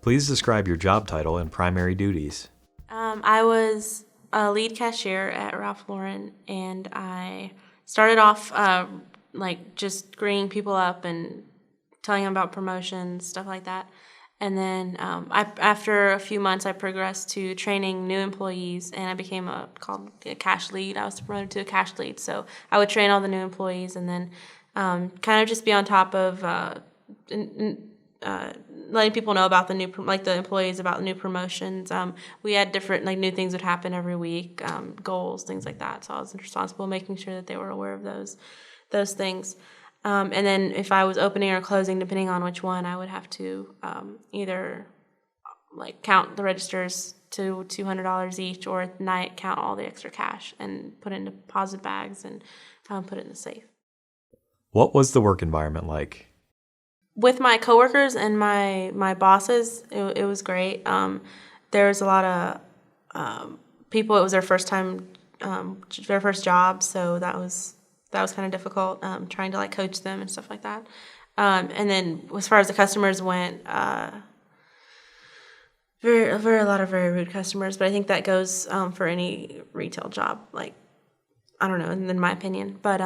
Please describe your job title and primary duties. I was a lead cashier at Ralph Lauren, and I started off just greeting people up and telling them about promotions, stuff like that. And then after a few months, I progressed to training new employees, and I became called a cash lead. I was promoted to a cash lead, so I would train all the new employees, and then kind of just be on top of letting people know about the employees about the new promotions. We had different new things would happen every week, goals, things like that. So I was responsible making sure that they were aware of those things. And then if I was opening or closing, depending on which one, I would have to either count the registers to $200 each, or at night count all the extra cash and put it in deposit bags and put it in the safe. What was the work environment like? With my coworkers and my bosses, it was great. There was a lot of people. It was their first time, their first job, so that was kind of difficult. Trying to coach them and stuff like that. And then as far as the customers went, a lot of very rude customers. But I think that goes for any retail job. I don't know, in my opinion, but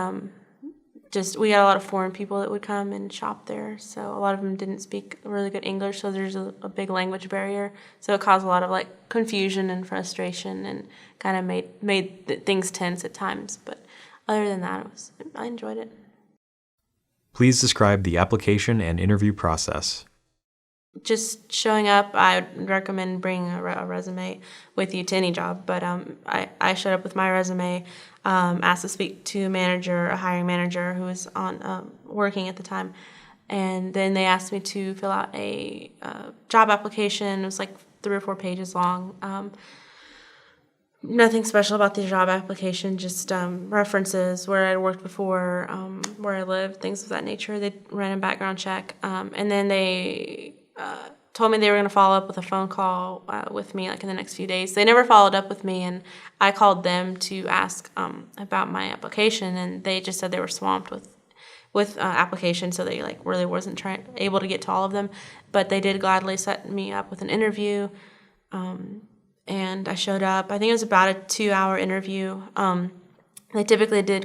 we had a lot of foreign people that would come and shop there, so a lot of them didn't speak really good English, so there's a big language barrier, so it caused a lot of confusion and frustration, and kind of made things tense at times. But other than that, I enjoyed it. Please describe the application and interview process. Just showing up, I would recommend bringing a resume with you to any job, but I showed up with my resume, asked to speak to a hiring manager who was on working at the time, and then they asked me to fill out a job application. It was 3 or 4 pages long. Nothing special about the job application, just references, where I'd worked before, where I lived, things of that nature. They ran a background check, and then they told me they were going to follow up with a phone call with me in the next few days. They never followed up with me, and I called them to ask about my application, and they just said they were swamped with applications, so they really wasn't able to get to all of them. But they did gladly set me up with an interview, and I showed up. I think it was about a 2-hour interview. They typically do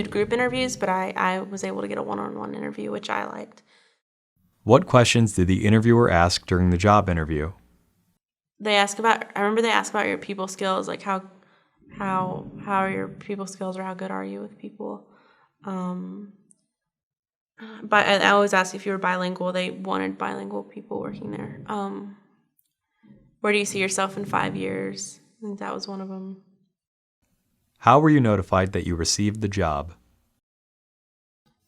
group interviews, but I was able to get a one-on-one interview, which I liked. What questions did the interviewer ask during the job interview? I remember they asked about your people skills, how are your people skills, or how good are you with people. But I always asked if you were bilingual. They wanted bilingual people working there. Where do you see yourself in 5 years? I think that was one of them. How were you notified that you received the job?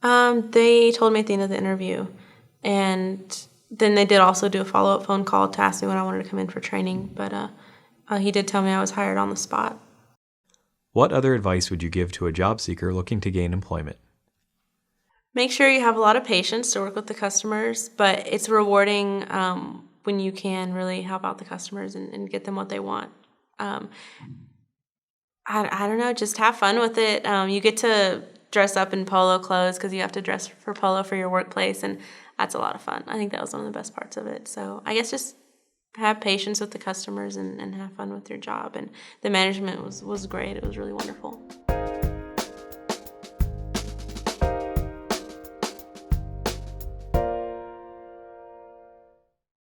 They told me at the end of the interview. And then they did also do a follow-up phone call to ask me when I wanted to come in for training. But he did tell me I was hired on the spot. What other advice would you give to a job seeker looking to gain employment? Make sure you have a lot of patience to work with the customers, but it's rewarding when you can really help out the customers and get them what they want. I don't know, just have fun with it. You get to dress up in polo clothes because you have to dress for polo for your workplace, and that's a lot of fun. I think that was one of the best parts of it. So I guess just have patience with the customers and have fun with your job. And the management was great. It was really wonderful.